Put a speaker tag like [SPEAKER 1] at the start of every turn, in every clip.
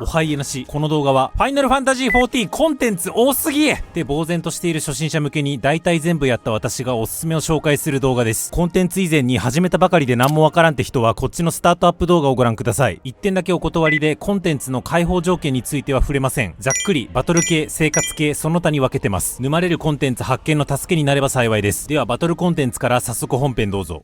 [SPEAKER 1] おはいえなし。この動画は、ファイナルファンタジー14コンテンツ多すぎって呆然としている初心者向けに大体全部やった私がおすすめを紹介する動画です。コンテンツ以前に始めたばかりで何もわからんって人はこっちのスタートアップ動画をご覧ください。一点だけお断りで、コンテンツの開放条件については触れません。ざっくり、バトル系、生活系、その他に分けてます。沼れるコンテンツ発見の助けになれば幸いです。では、バトルコンテンツから早速本編どうぞ。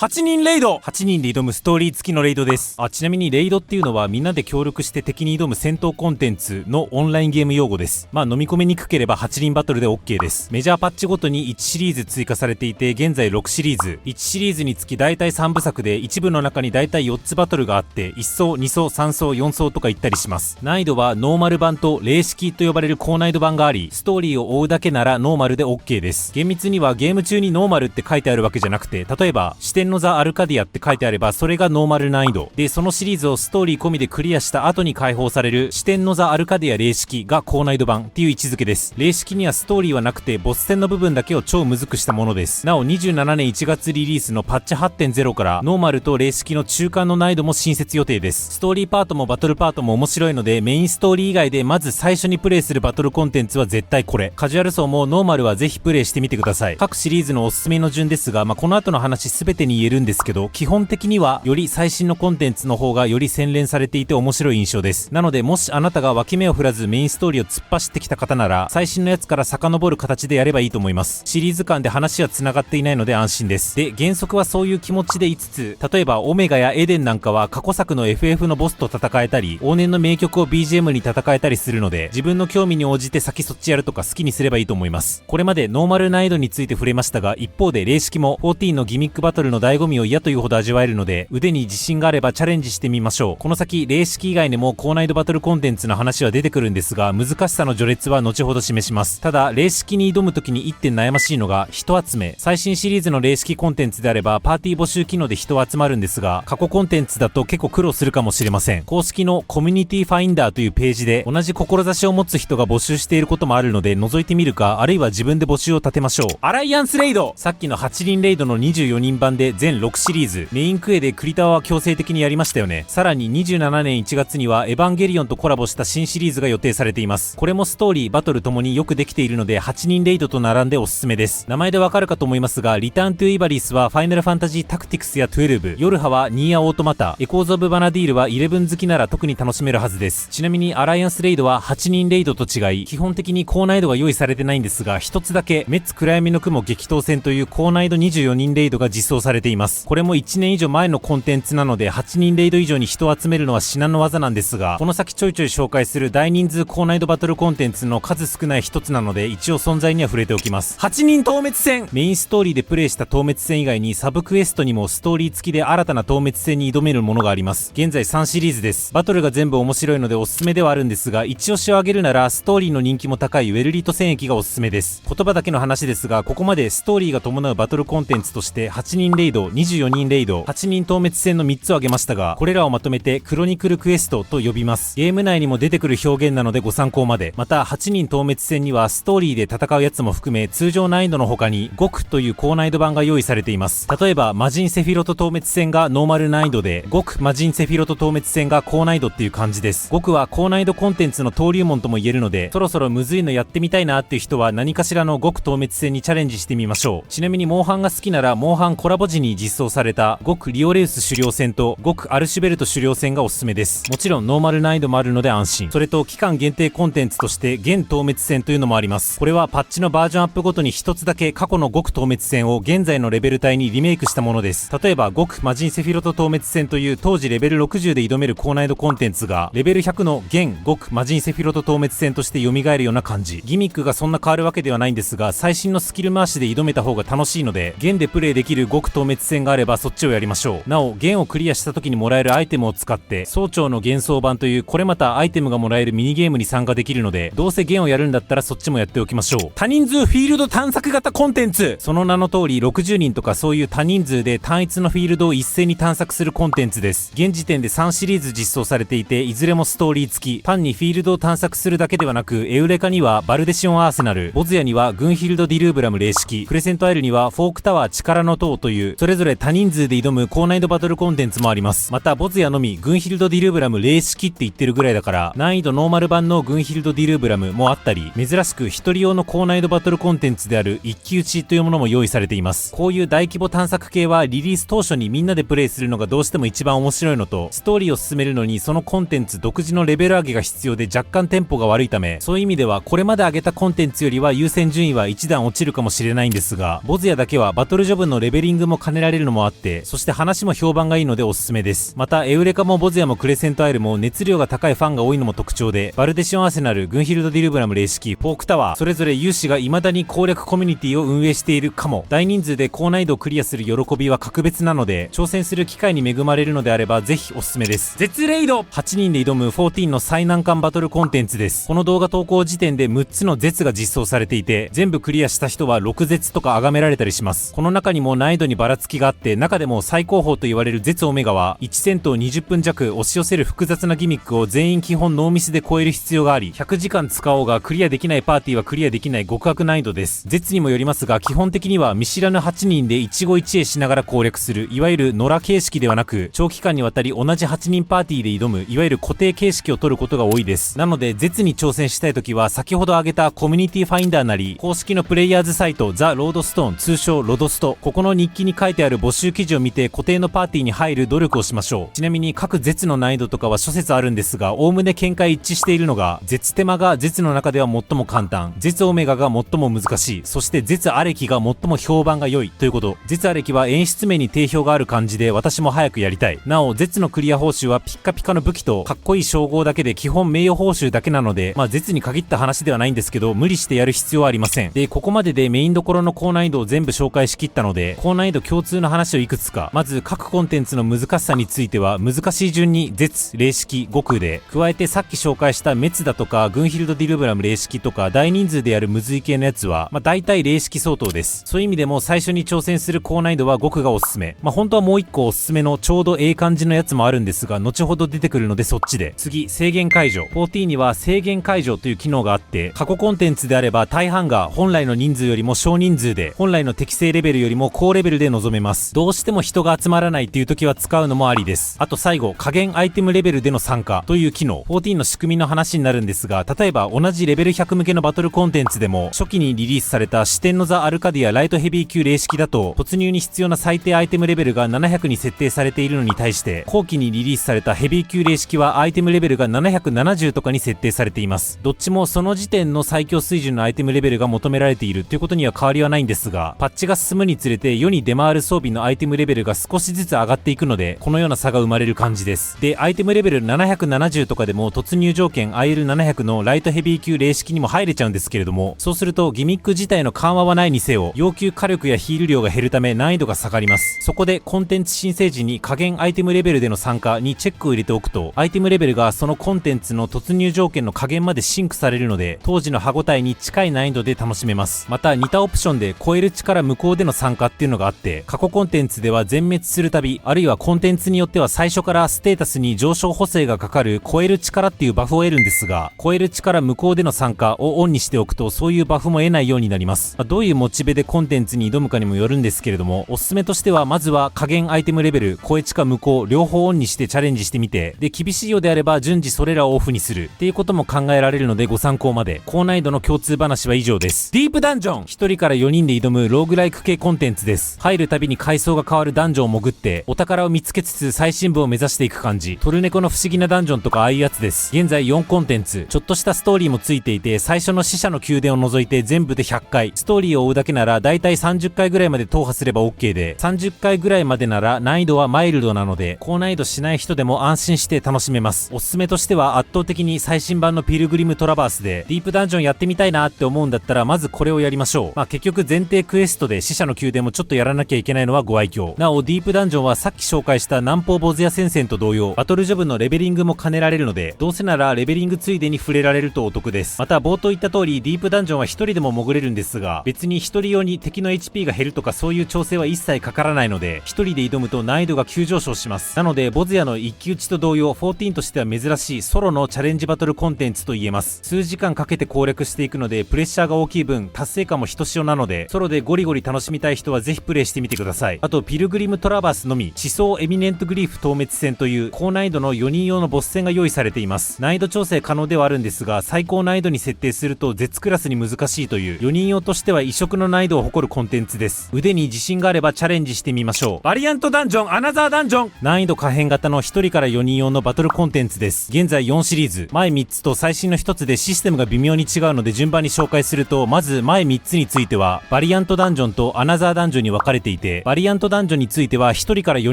[SPEAKER 1] 8人レイド !8 人で挑むストーリー付きのレイドです。ちなみにレイドっていうのはみんなで協力して敵に挑む戦闘コンテンツのオンラインゲーム用語です。飲み込めにくければ8人バトルで OK です。メジャーパッチごとに1シリーズ追加されていて、現在6シリーズ。1シリーズにつき大体3部作で、一部の中に大体4つバトルがあって、1層、2層、3層、4層とか言ったりします。難易度はノーマル版と霊式と呼ばれる高難易度版があり、ストーリーを追うだけならノーマルで OK です。厳密にはゲーム中にノーマルって書いてあるわけじゃなくて、例えば、四天王座アルカディアって書いてあればそれがノーマル難易度で、そのシリーズをストーリー込みでクリアした後に解放される四天王座アルカディア霊式が高難易度版っていう位置づけです。霊式にはストーリーはなくてボス戦の部分だけを超むずくしたものです。なお27年1月リリースのパッチ 8.0 からノーマルと霊式の中間の難易度も新設予定です。ストーリーパートもバトルパートも面白いので、メインストーリー以外でまず最初にプレイするバトルコンテンツは絶対これ。カジュアル層もノーマルはぜひプレイしてみてください。各シリーズのおすすめの順ですが、この後の話全てに言えるんですけど、基本的にはより最新のコンテンツの方がより洗練されていて面白い印象です。なので、もしあなたが脇目を振らずメインストーリーを突っ走ってきた方なら、最新のやつから遡る形でやればいいと思います。シリーズ間で話は繋がっていないので安心です。で、原則はそういう気持ちでいつつ、例えばオメガやエデンなんかは過去作の FF のボスと戦えたり、往年の名曲を BGM に戦えたりするので、自分の興味に応じて先そっちやるとか好きにすればいいと思います。これまでノーマル難易度について触れましたが、一方で霊式も14のギミックバトルの醍醐味を嫌というほど味わえるので、腕に自信があればチャレンジしてみましょう。この先、霊式以外にも高難易度バトルコンテンツの話は出てくるんですが、難しさの序列は後ほど示します。ただ、霊式に挑む時に一点悩ましいのが人集め。最新シリーズの霊式コンテンツであればパーティー募集機能で人集まるんですが、過去コンテンツだと結構苦労するかもしれません。公式のコミュニティファインダーというページで同じ志を持つ人が募集していることもあるので、覗いてみるか、あるいは自分で募集を立てましょう。アライアンスレイド、さっきの8人レイドの24人版で全6シリーズ、メインクエでクリタワは強制的にやりましたよね。さらに27年1月にはエヴァンゲリオンとコラボした新シリーズが予定されています。これもストーリー、バトルともによくできているので8人レイドと並んでおすすめです。名前でわかるかと思いますが、リターントゥイバリスはファイナルファンタジータクティクスや12、ヨルハはニーアオートマタ、エコーズオブバナディールは11好きなら特に楽しめるはずです。ちなみにアライアンスレイドは8人レイドと違い、基本的に高難易度が用意されてないんですが、一つだけメッツ暗闇の雲激闘戦という高難易度24人レイドが実装されています。これも1年以上前のコンテンツなので、8人レイド以上に人を集めるのは至難の技なんですが、この先ちょいちょい紹介する大人数高難易度バトルコンテンツの数少ない一つなので、一応存在には触れておきます。8人透滅戦。メインストーリーでプレイした透滅戦以外にサブクエストにもストーリー付きで新たな透滅戦に挑めるものがあります。現在3シリーズです。バトルが全部面白いのでおすすめではあるんですが、一押しを挙げるならストーリーの人気も高いウェルリート戦役がおすすめです。言葉だけの話ですが、ここまでストーリーが伴うバトルコンテンツとして8人レイド、24人レイド、8人透滅戦の3つを挙げましたが、これらをまとめてクロニクルクエストと呼びます。ゲーム内にも出てくる表現なのでご参考まで。また8人透滅戦にはストーリーで戦うやつも含め、通常難易度の他に極という高難易度版が用意されています。例えば魔人セフィロト透滅戦がノーマル難易度で、極魔人セフィロト透滅戦が高難易度っていう感じです。極は高難易度コンテンツの登竜門とも言えるので、そろそろむずいのやってみたいなっていう人は何かしらの極透滅戦にチャレンジしてみましょう。ちなみにモンハンが好きなら、モンハンコラボ時に実装された極リオレウス狩猟戦と極アルシュベルト狩猟戦がおすすめです。もちろんノーマル難易度もあるので安心。それと期間限定コンテンツとして現透滅戦というのもあります。これはパッチのバージョンアップごとに一つだけ過去の極透滅戦を現在のレベル帯にリメイクしたものです。例えば極魔人セフィロト透滅戦という当時レベル60で挑める高難易度コンテンツがレベル100の現極魔人セフィロト透滅戦として蘇るような感じ。ギミックがそんな変わるわけではないんですが、最新のスキル回しで挑めた方が楽しいので、現でプレイできる極透滅戦があればそっちをやりましょう。なお現をクリアした時にもらえるアイテムを使って総長の幻想版というこれまたアイテムがもらえるミニゲームに参加できるので、どうせ現をやるんだったらそっちもやっておきましょう。多人数フィールド探索型コンテンツ。その名の通り60人とかそういう多人数で単一のフィールドを一斉に探索するコンテンツです。現時点で3シリーズ実装されていて、いずれもストーリー付き。単にフィールドを探索するだけではなく、エウレカにはバルデシオンアーセナル、ボズヤにはグンヒルド・ディルーブラム霊式、クレセントアイルにはフォークタワー力の塔というそれぞれ多人数で挑む高難易度バトルコンテンツもあります。またボズヤのみグンヒルド・ディルブラム霊式って言ってるぐらいだから、難易度ノーマル版のグンヒルド・ディルブラムもあったり、珍しく一人用の高難易度バトルコンテンツである一騎打ちというものも用意されています。こういう大規模探索系はリリース当初にみんなでプレイするのがどうしても一番面白いのと、ストーリーを進めるのにそのコンテンツ独自のレベル上げが必要で若干テンポが悪いため、そういう意味ではこれまで上げたコンテンツよりは優先順位は一段落ちるかもしれないんですが、ボズヤだけはバトルジョブのレベリングも兼ねられるのもあって、そして話も評判がいいのでおすすめです。またエウレカもボズヤもクレセントアイルも熱量が高いファンが多いのも特徴で、バルデシオンアーセナル、グンヒルド・ディルブラム霊式、ポークタワー、それぞれ有志が未だに攻略コミュニティを運営しているかも。大人数で高難易度をクリアする喜びは格別なので、挑戦する機会に恵まれるのであればぜひおすすめです。絶レイド8人で挑む14の最難関バトルコンテンツです。この動画投稿時点で6つの絶が実装されていて、全部クリアした人は6絶とか崇められたりします。この中にも難易度にばらつきがあって、中でも最高峰と言われる絶オメガは1戦闘20分弱押し寄せる複雑なギミックを全員基本ノーミスで超える必要があり、100時間使おうがクリアできないパーティーはクリアできない極悪難易度です。絶にもよりますが、基本的には見知らぬ8人で一期一会しながら攻略する、いわゆる野良形式ではなく、長期間にわたり同じ8人パーティーで挑む、いわゆる固定形式を取ることが多いです。なので絶に挑戦したい時は先ほど挙げたコミュニティファインダーなり、公式のプレイヤーズサイトザ・ロードストーン、通称ロドスト、ここの日記に書いてある募集記事を見て固定のパーティーに入る努力をしましょう。ちなみに各絶の難易度とかは諸説あるんですが、おおむね見解一致しているのが、絶手間が絶の中では最も簡単、絶オメガが最も難しい、そして絶アレキが最も評判が良いということ。絶アレキは演出面に定評がある感じで私も早くやりたい。なお絶のクリア報酬はピッカピカの武器とかっこいい称号だけで基本名誉報酬だけなので、絶に限った話ではないんですけど、無理してやる必要はありません。で、ここまででメインどころの高難易度を全部紹介しきったので、高難易度共通の話をいくつか。まず各コンテンツの難しさについては難しい順に絶、霊式、悟空で、加えてさっき紹介した滅だとかグンヒルド・ディルブラム霊式とか大人数でやるムズイ系のやつは大体霊式相当です。そういう意味でも最初に挑戦する高難易度は悟空がおすすめ。本当はもう一個おすすめのちょうどええ感じのやつもあるんですが、後ほど出てくるのでそっちで。次、制限解除。14には制限解除という機能があって、過去コンテンツであれば大半が本来の人数よりも少人数で、本来の適正レベルよりも高レベルで臨めます。どうしても人が集まらないっていう時は使うのもありです。あと最後、加減アイテムレベルでの参加という機能。14の仕組みの話になるんですが、例えば同じレベル100向けのバトルコンテンツでも、初期にリリースされた四天の座アルカディアライトヘビー級霊式だと、突入に必要な最低アイテムレベルが700に設定されているのに対して、後期にリリースされたヘビー級霊式はアイテムレベルが770とかに設定されています。どっちもその時点の最強水準のアイテムレベルが求められているということには変わりはないんですが、パッチが進むにつれて世に出回る装備のアイテムレベルが少しずつ上がっていくので、このような差が生まれる感じです。で、アイテムレベル770とかでも突入条件 IL700 のライトヘビー級霊式にも入れちゃうんですけれども、そうするとギミック自体の緩和はないにせよ、要求火力やヒール量が減るため難易度が下がります。そこでコンテンツ申請時に加減アイテムレベルでの参加にチェックを入れておくと、アイテムレベルがそのコンテンツの突入条件の加減までシンクされるので、当時の歯応えに近い難易度で楽しめます。また似たオプションで超える力無効での参加っていうのがあって、過去コンテンツでは全滅するたび、あるいはコンテンツによっては最初からステータスに上昇補正がかかる超える力っていうバフを得るんですが、超える力無効での参加をオンにしておくとそういうバフも得ないようになります。どういうモチベでコンテンツに挑むかにもよるんですけれども、おすすめとしてはまずは加減アイテムレベル、超え力無効両方オンにしてチャレンジしてみて、で厳しいようであれば順次それらをオフにするっていうことも考えられるのでご参考まで。高難易度の共通話は以上です。ディープダンジョン、1人から4人で挑むローグライク系コンテンツです。入るたびに階層が変わるダンジョンを潜ってお宝を見つけつつ最深部を目指していく感じ。トルネコの不思議なダンジョンとかああいうやつです。現在4コンテンツ、ちょっとしたストーリーもついていて、最初の死者の宮殿を除いて全部で100回、ストーリーを追うだけならだいたい30回ぐらいまで踏破すれば OK で、30回ぐらいまでなら難易度はマイルドなので、高難易度しない人でも安心して楽しめます。おすすめとしては圧倒的に最新版のピルグリムトラバースで、ディープダンジョンやってみたいなって思うんだったらまずこれをやりましょう。結局前提クエストで死者の宮殿もちょっとやらなきゃいけないのはご愛嬌。なおディープダンジョンはさっき紹介した南方ボズヤ戦線と同様、バトルジョブのレベリングも兼ねられるので、どうせならレベリングついでに触れられるとお得です。また冒頭言った通りディープダンジョンは一人でも潜れるんですが、別に一人用に敵の HP が減るとかそういう調整は一切かからないので、一人で挑むと難易度が急上昇します。なのでボズヤの一騎打ちと同様、14としては珍しいソロのチャレンジバトルコンテンツと言えます。数時間かけて攻略していくのでプレッシャーが大きい分達成感もひとしおなので、ソロでゴリゴリ楽しみたい人はぜひプレイしてみててください。あとピルグリムトラバースのみ地層エミネントグリーフ透滅戦という高難易度の4人用のボス戦が用意されています。難易度調整可能ではあるんですが、最高難易度に設定すると絶クラスに難しいという4人用としては異色の難易度を誇るコンテンツです。腕に自信があればチャレンジしてみましょう。バリアントダンジョンアナザーダンジョン、難易度可変型の1人から4人用のバトルコンテンツです。現在4シリーズ、前3つと最新の1つでシステムが微妙に違うので順番に紹介すると、まず前3つについてはバリアントダンジョンとアナザーダンジョンに分かれていて、バリアントダンジョンについては1人から4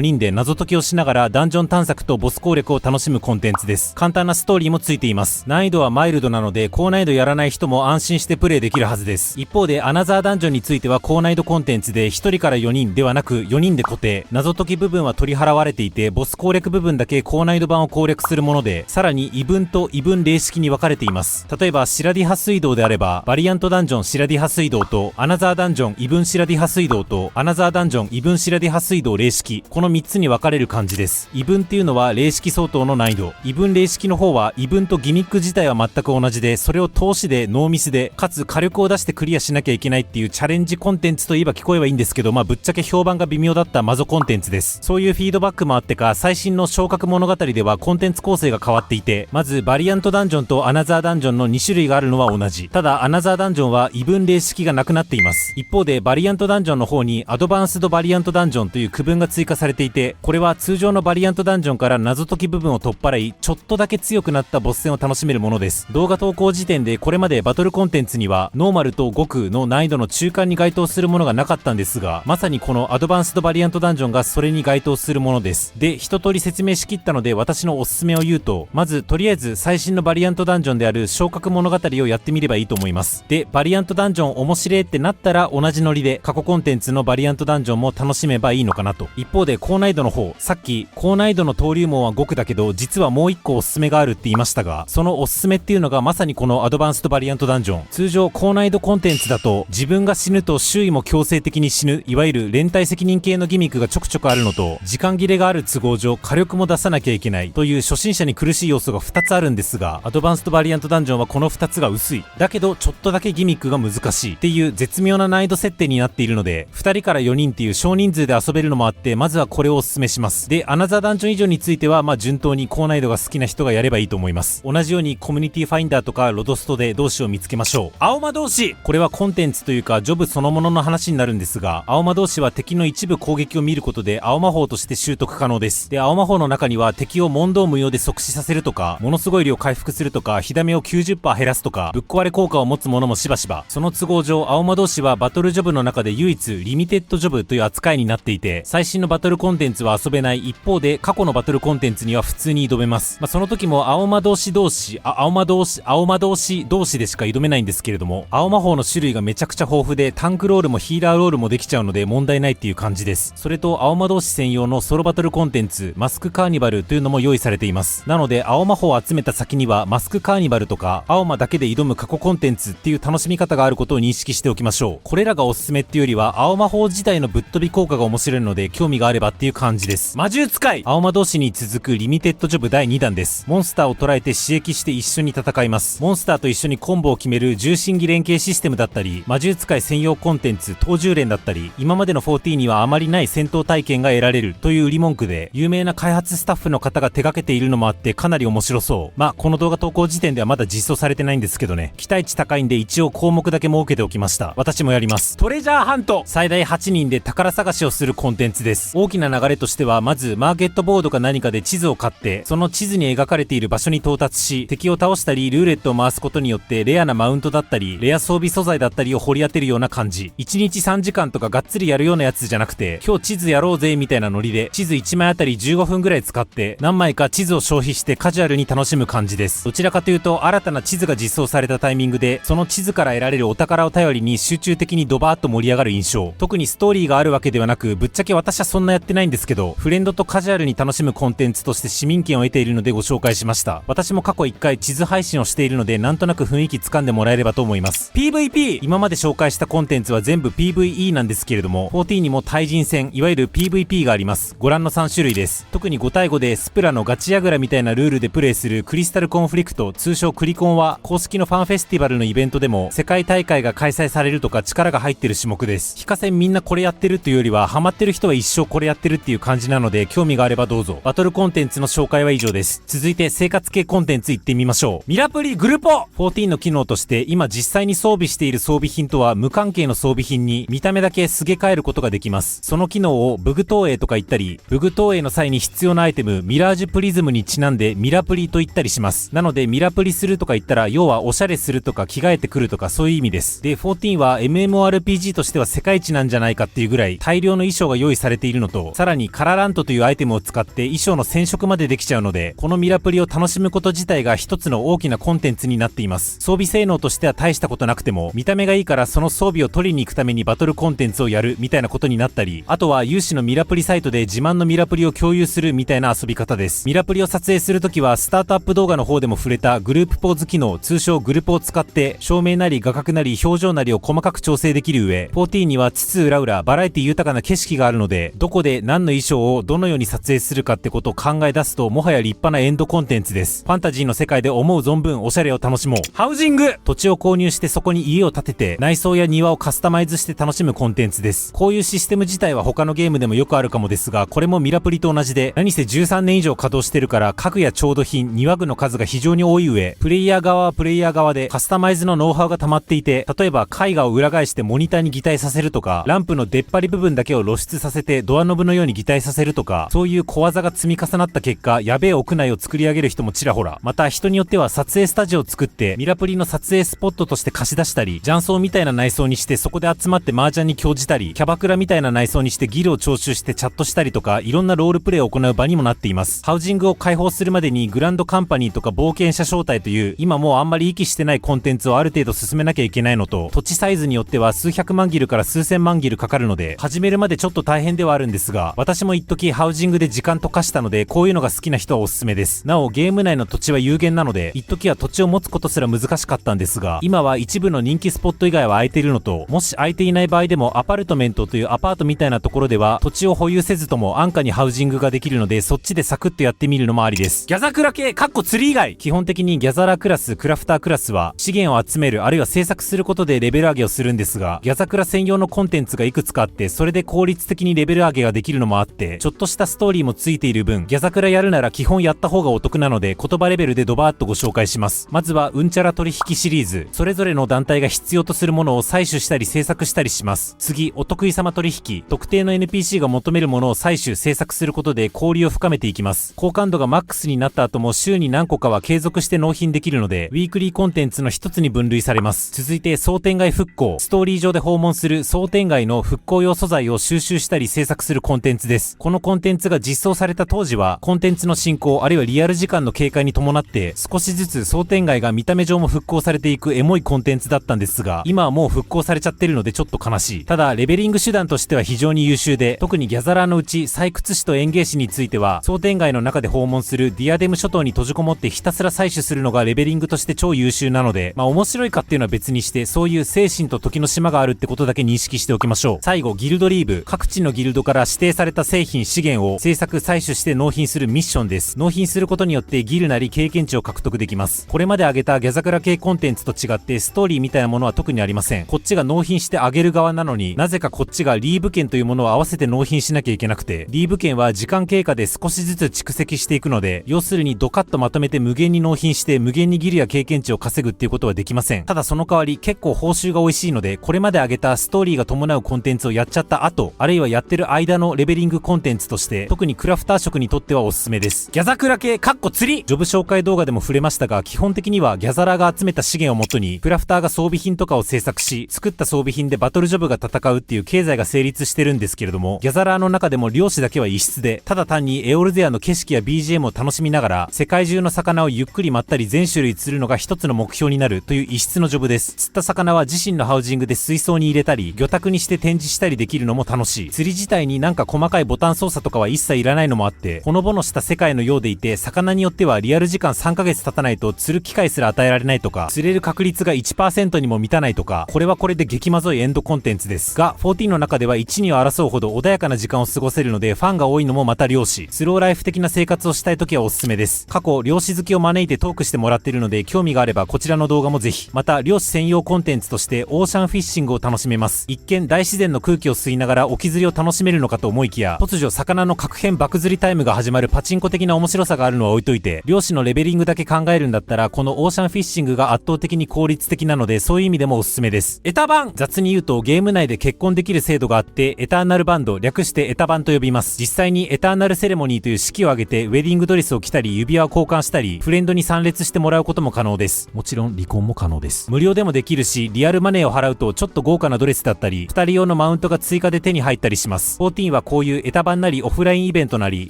[SPEAKER 1] 人で謎解きをしながらダンジョン探索とボス攻略を楽しむコンテンツです。簡単なストーリーもついています。難易度はマイルドなので高難易度やらない人も安心してプレイできるはずです。一方でアナザーダンジョンについては高難易度コンテンツで1人から4人ではなく4人で固定、謎解き部分は取り払われていてボス攻略部分だけ高難易度版を攻略するもので、さらに異文と異文例式に分かれています。例えばシラディハ水道であればバリアントダンジョンシラディハ水道とアナザーダンジョン異文シラディハ水道とアナザーダンジョン異文シラディハ水道例式、この3つに分かれる感じです。異文っていうのは例式相当の難易度、異文例式の方は異文とギミック自体は全く同じで、それを通しでノーミスでかつ火力を出してクリアしなきゃいけないっていうチャレンジコンテンツといえば聞こえはいいんですけど、ぶっちゃけ評判が微妙だったマゾコンテンツです。そういうフィードバックもあってか最新の昇格物語ではコンテンツ構成が変わっていて、まずバリアントダンジョンとアナザーダンジョンの2種類があるのは同じ。ただアナザーダンジョンは異文例式がなくなっています。一方でバリアントダンジョンの方にアドバンスドバリアントダンジョンという区分が追加されていて、これは通常のバリアントダンジョンから謎解き部分を取っ払いちょっとだけ強くなったボス戦を楽しめるものです。動画投稿時点でこれまでバトルコンテンツにはノーマルと極の難易度の中間に該当するものがなかったんですが、まさにこのアドバンスドバリアントダンジョンがそれに該当するものです。で、一通り説明しきったので私のおすすめを言うと、まずとりあえず最新のバリアントダンジョンである昇格物語をやってみればいいと思います。で、バリアントダンジョン面白いってなったら同じノリで過去コンテンツのバリアントダンジョンも楽しめばいいのかなと。一方で高難易度の方、さっき高難易度の登竜門は極だけど実はもう一個おすすめがあるって言いましたが、そのおすすめっていうのがまさにこのアドバンストバリアントダンジョン。通常高難易度コンテンツだと自分が死ぬと周囲も強制的に死ぬ、いわゆる連帯責任系のギミックがちょくちょくあるのと、時間切れがある都合上火力も出さなきゃいけないという初心者に苦しい要素が2つあるんですが、アドバンストバリアントダンジョンはこの2つが薄い、だけどちょっとだけギミックが難しいっていう絶妙な難易度設定になっているので、2人から4人っていう少人数で遊べるのもあって、まずはこれをおすすめします。で、アナザーダンジョン以上については順当に高難易度が好きな人がやればいいと思います。同じようにコミュニティファインダーとかロドストで同志を見つけましょう。青魔同士、これはコンテンツというかジョブそのものの話になるんですが、青魔同士は敵の一部攻撃を見ることで青魔法として習得可能です。で、青魔法の中には敵を問答無用で即死させるとか、ものすごい量回復するとか、火ダメを 90% 減らすとか、ぶっ壊れ効果を持つものもしばしば。その都合上青魔同士はバトルジョブの中で唯一リミテッドジョブという扱いになっていて、最新のバトルコンテンツは遊べない一方で過去のバトルコンテンツには普通に挑めます。その時も青魔同士同士でしか挑めないんですけれども、青魔法の種類がめちゃくちゃ豊富でタンクロールもヒーラーロールもできちゃうので問題ないっていう感じです。それと青魔同士専用のソロバトルコンテンツマスクカーニバルというのも用意されています。なので青魔法を集めた先にはマスクカーニバルとか青魔だけで挑む過去コンテンツっていう楽しみ方があることを認識しておきましょう。これらがおすすめっていうよりは青魔法自体のぶっ飛び効果が面白いので興味があればっていう感じです。魔獣使い、青魔同士に続くリミテッドジョブ第2弾です。モンスターを捉えて刺激して一緒に戦います。モンスターと一緒にコンボを決める重心儀連携システムだったり、魔獣使い専用コンテンツ東獣連だったり、今までの14にはあまりない戦闘体験が得られるという売り文句で有名な開発スタッフの方が手掛けているのもあってかなり面白そう。この動画投稿時点ではまだ実装されてないんですけどね、期待値高いんで一応項目だけ設けておきました。私もやります。トレジャーハント、最大8人で宝探しをするコンテンツです。大きな流れとしてはまずマーケットボードか何かで地図を買って、その地図に描かれている場所に到達し、敵を倒したりルーレットを回すことによってレアなマウントだったりレア装備素材だったりを掘り当てるような感じ。1日3時間とかがっつりやるようなやつじゃなくて、今日地図やろうぜみたいなノリで地図1枚あたり15分ぐらい使って何枚か地図を消費してカジュアルに楽しむ感じです。どちらかというと新たな地図が実装されたタイミングでその地図から得られるお宝を頼りに集中的にドバーッと盛り上がる印象。特にストーリーがあるわけではなく、ぶっちゃけ私はそんなやってないんですけど、フレンドとカジュアルに楽しむコンテンツとして市民権を得ているのでご紹介しました。私も過去1回地図配信をしているのでなんとなく雰囲気掴んでもらえればと思います。 PVP、 今まで紹介したコンテンツは全部 PVE なんですけれども、14にも対人戦いわゆる PVP があります。ご覧の3種類です。特に5対5でスプラのガチヤグラみたいなルールでプレイするクリスタルコンフリクト、通称クリコンは公式のファンフェスティバルのイベントでも世界大会が開催されるとか力が入ってる種目です。非課戦みんなこれやってるというよりはハマってる人は一生これやってるっていう感じなので、興味があればどうぞ。バトルコンテンツの紹介は以上です。続いて生活系コンテンツ行ってみましょう。ミラプリグルポ14の機能として今実際に装備している装備品とは無関係の装備品に見た目だけすげ替えることができます。その機能をブグ投影とか言ったり、ブグ投影の際に必要なアイテムミラージュプリズムにちなんでミラプリと言ったりします。なのでミラプリするとか言ったら要はおしゃれするとか着替えてくるとかそういう意味です。で14は MMORPG としては世界一なんじゃないかっていうぐらい大量の衣装が用意されているのと、さらにカララントというアイテムを使って衣装の染色までできちゃうので、このミラプリを楽しむこと自体が一つの大きなコンテンツになっています。装備性能としては大したことなくても見た目がいいからその装備を取りに行くためにバトルコンテンツをやるみたいなことになったり、あとは有志のミラプリサイトで自慢のミラプリを共有するみたいな遊び方です。ミラプリを撮影するときはスタートアップ動画の方でも触れたグループポーズ機能、通称グルポを使って照明なり画角なり表情なりを細かく調整できる上、14には津々浦々バラエティ豊かな景色があるので、どこで何の衣装をどのように撮影するかってことを考え出すともはや立派なエンドコンテンツです。ファンタジーの世界で思う存分おしゃれを楽しもう。ハウジング、土地を購入してそこに家を建てて内装や庭をカスタマイズして楽しむコンテンツです。こういうシステム自体は他のゲームでもよくあるかもですが、これもミラプリと同じで、何せ13年以上稼働してるから家具や調度品、庭具の数が非常に多い上、プレイヤー側はプレイヤー側でカスタマイズのノウハウが溜まっていて、例えば絵画を裏返してモニターに擬態させるとか、ランプの出っ張り部分だけを露出させてドアノブのように擬態させるとか、そういう小技が積み重なった結果、やべえ屋内を作り上げる人もちらほら。また人によっては撮影スタジオを作ってミラプリの撮影スポットとして貸し出したり、雀荘みたいな内装にしてそこで集まって麻雀に興じたり、キャバクラみたいな内装にしてギルを徴収してチャットしたりとか、いろんなロールプレイを行う場にもなっています。ハウジングを開放するまでにグランドカンパニーとか冒険者招待という今もうあんまり息してないコンテンツをある程度進めなきゃいけないのと、土地サイズによっては数百万ギルから数千万ギルかかるので始めるまでちょっと大変ではあるんですが、私も一時ハウジングで時間溶かしたので、こういうのが好きな人はおすすめです。なおゲーム内の土地は有限なので一時は土地を持つことすら難しかったんですが、今は一部の人気スポット以外は空いているのと、もし空いていない場合でもアパルトメントというアパートみたいなところでは土地を保有せずとも安価にハウジングができるので、そっちでサクッとやってみるのもありです。ギャザクラ系釣り以外、基本的にギャザラクラス、クラフタークラスは資源を集めるあるいは制作することでレベル上げをするんですが、ギャザクラ専用のコンテンツがいくつかあって、それで効率的にレベル上げができるのもあって、ちょっとしたストーリーもついている分、ギャザクラやるなら基本やった方がお得なので、言葉レベルでドバーッとご紹介します。まずはうんちゃら取引シリーズ、それぞれの団体が必要とするものを採取したり制作したりします。次、お得意様取引、特定の NPC が求めるものを採取制作することで交流を深めていきます。好感度がマックスになった後も週に何個かは継続して納品できるので、ウィークリーコンテンツの一つに分類されます。続いて蒼天街復興、ストーリー上で訪問する蒼天街の復興用素材を収集したり制作するコンテンツです。このコンテンツが実装された当時はコンテンツの進行あるいはリアル時間の経過に伴って少しずつ蒼天街が見た目上も復興されていくエモいコンテンツだったんですが、今はもう復興されちゃってるのでちょっと悲しい。ただレベリング手段としては非常に優秀で、特にギャザラーのうち採掘士と園芸士については蒼天街の中で訪問するディアデム諸島に閉じこもってひたすら採取するのがレベリングとして超優秀なので、面白いかっていうのは別にして、そういう精神と時の島があるってことだけ認識しておきましょう。最後、ギルドリーブ、各地のギルドから指定された製品資源を制作採取して納品するミッションです。納品することによってギルなり経験値を獲得できます。これまで挙げたギャザクラ系コンテンツと違ってストーリーみたいなものは特にありません。こっちが納品してあげる側なのに、なぜかこっちがリーブ券というものを合わせて納品しなきゃいけなくて、リーブ券は時間経過で少しずつ蓄積していくので、要するにドカッとまとめて無限に納品して無限にギルや経験値を稼ぐっていうことはできません。ただその代わり結構報酬が美味しいので、これまで挙げたストーリーが伴うコンテンツをやっちゃった後、あるいはやってる間のレベリングコンテンツとして特にクラフター職にとってはおすすめです。ギャザクラ系釣り、ジョブ紹介動画でも触れましたが、基本的にはギャザラーが集めた資源をもとにクラフターが装備品とかを制作し、作った装備品でバトルジョブが戦うっていう経済が成立してるんですけれども、ギャザラーの中でも漁師だけは異質で、ただ単にエオルゼアの景色や BGM を楽しみながら世界中の魚をゆっくりまったり全種類釣るのが一つの目標になるという異質のジョブです。釣った魚は自身のハウジングで水槽に入れたり魚拓にして展示したりできるのも楽しい。釣り自体になんか細かいボタン操作とかは一切いらないのもあって、ほのぼのした世界のようでいて、魚によってはリアル時間3ヶ月経たないと釣る機会すら与えられないとか、釣れる確率が 1% にも満たないとか、これはこれで激まずいエンドコンテンツですが、14の中では1、2を争うほど穏やかな時間を過ごせるのでファンが多いのもまた漁師、スローライフ的な生活をしたい時はおすすめです。過去漁師好きを招いてトークしてもらっているので、興味があればこちらの動画もぜひ。また漁師専用コンテンツとしてオーシャンフィッシングを楽しめます。一見大自然泉の空気を吸いながら沖釣りを楽しめるのかと思いきや、突如魚の角変爆釣りタイムが始まるパチンコ的な面白さがあるのは置いといて、漁師のレベリングだけ考えるんだったらこのオーシャンフィッシングが圧倒的に効率的なので、そういう意味でもおすすめです。エタバン、雑に言うとゲーム内で結婚できる制度があって、エターナルバンド、略してエタバンと呼びます。実際にエターナルセレモニーという式を挙げてウェディングドレスを着たり指輪を交換したり、フレンドに参列してもらうことも可能です。もちろん離婚も可能です。無料でもできるし、リアルマネーを払うとちょっと豪華なドレスだったり、2人用のマウントが追加で手に入ったりします。14はこういうエタバンなりオフラインイベントなり、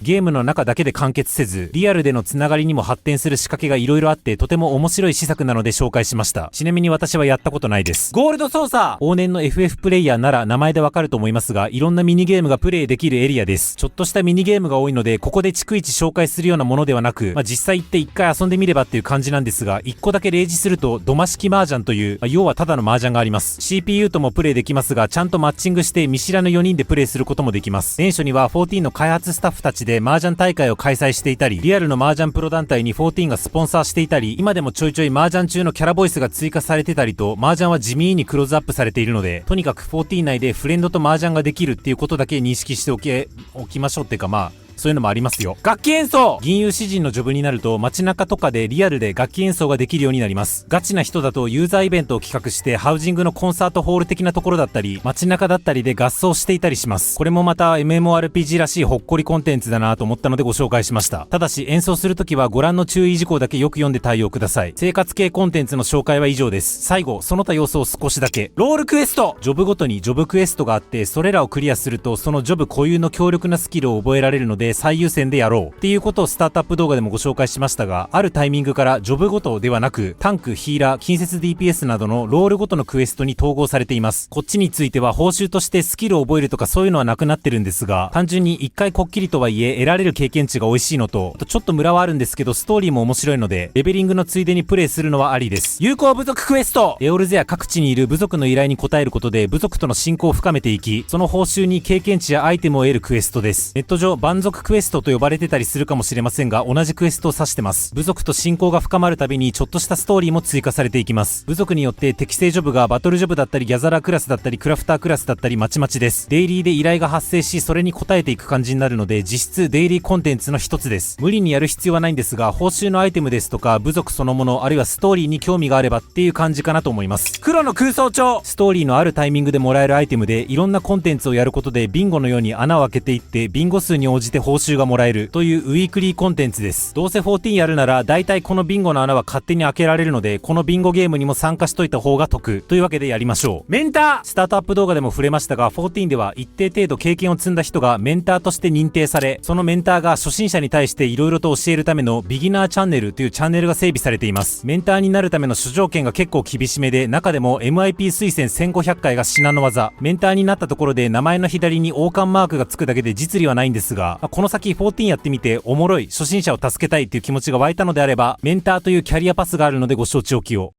[SPEAKER 1] ゲームの中だけで完結せず、リアルでのつながりにも発展する仕掛けが色々あって、とても面白い施策なので紹介しました。ちなみに私はやったことないです。ゴールド操作、往年の FF プレイヤーなら名前でわかると思いますが、いろんなミニゲームがプレイできるエリアです。ちょっとしたミニゲームが多いので、ここで逐一紹介するようなものではなく、実際行って一回遊んでみればっていう感じなんですが、一個だけ例示すると土間式麻雀という、要はただの麻雀があります。 CPU ともプレイできますが、ちゃんとマッチングして見知らぬ4人でプレイすることもできます。年初には14の開発スタッフたちで麻雀大会を開催していたり、リアルの麻雀プロ団体に14がスポンサーしていたり、今でもちょいちょい麻雀中のキャラボイスが追加されてたりと、麻雀は地味にクローズアップされているので、とにかく14内でフレンドと麻雀ができるっていうことだけ認識しておきましょうっていうか、そういうのもありますよ。楽器演奏、銀融詩人のジョブになると街中とかでリアルで楽器演奏ができるようになります。ガチな人だとユーザーイベントを企画してハウジングのコンサートホール的なところだったり、街中だったりで合奏していたりします。これもまた MMORPG らしいほっこりコンテンツだなと思ったのでご紹介しました。ただし演奏するときはご覧の注意事項だけよく読んで対応ください。生活系コンテンツの紹介は以上です。最後、その他要素を少しだけ。ロールクエスト、ジョブごとにジョブクエストがあって、それらをクリアするとそのジョブ固有の強力なスキルを覚えられるので最優先でやろうっていうことをスタートアップ動画でもご紹介しましたが、あるタイミングからジョブごとではなく、タンク、ヒーラー、近接 DPS などのロールごとのクエストに統合されています。こっちについては報酬としてスキルを覚えるとかそういうのはなくなってるんですが、単純に一回こっきりとはいえ得られる経験値が美味しいのと、あとちょっとムラはあるんですけどストーリーも面白いので、レベリングのついでにプレイするのはありです。有効部族クエスト、エオルゼア各地にいる部族の依頼に応えることで部族との親交を深めていき、その報酬に経験値やアイテムを得るクエストです。ネット上蛮族クエストと呼ばれてたりするかもしれませんが、同じクエストを指してます。部族と親交が深まるたびにちょっとしたストーリーも追加されていきます。部族によって適正ジョブがバトルジョブだったりギャザラークラスだったりクラフタークラスだったりまちまちです。デイリーで依頼が発生し、それに応えていく感じになるので、実質デイリーコンテンツの一つです。無理にやる必要はないんですが、報酬のアイテムですとか部族そのもの、あるいはストーリーに興味があればっていう感じかなと思います。黒の空想帳、ストーリーのあるタイミングでもらえるアイテムで、いろんなコンテンツをやることでビンゴのように穴を開けていって、ビンゴ数に応じて報酬がもらえるというウィークリーコンテンツです。どうせ14やるなら大体このビンゴの穴は勝手に開けられるので、このビンゴゲームにも参加しといた方が得というわけでやりましょう。メンター、スタートアップ動画でも触れましたが、14では一定程度経験を積んだ人がメンターとして認定され、そのメンターが初心者に対して色々と教えるためのビギナーチャンネルというチャンネルが整備されています。メンターになるための諸条件が結構厳しめで、中でも MIP 推薦1500回が至難の技。メンターになったところで名前の左に王冠マークがつくだけで実利はないんですが、この先14やってみておもろい、初心者を助けたいっていう気持ちが湧いたのであれば、メンターというキャリアパスがあるのでご承知おきを。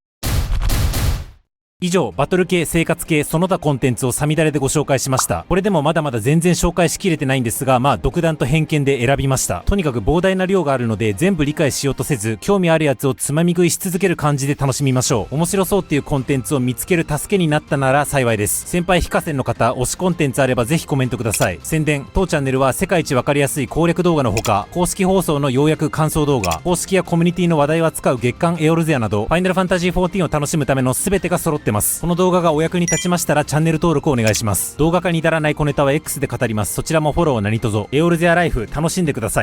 [SPEAKER 1] 以上、バトル系、生活系、その他コンテンツをサミダレでご紹介しました。これでもまだまだ全然紹介しきれてないんですが、独断と偏見で選びました。とにかく膨大な量があるので、全部理解しようとせず、興味あるやつをつまみ食いし続ける感じで楽しみましょう。面白そうっていうコンテンツを見つける助けになったなら幸いです。先輩非課線の方、推しコンテンツあればぜひコメントください。宣伝、当チャンネルは世界一わかりやすい攻略動画のほか、公式放送の要約感想動画、公式やコミュニティの話題を扱う月刊エオルゼアなど、ファイナルファンタジー14を楽しむための全てが揃ってます。この動画がお役に立ちましたらチャンネル登録をお願いします。動画化に至らない小ネタは X で語ります。そちらもフォロー何卒。エオルゼアライフ楽しんでください。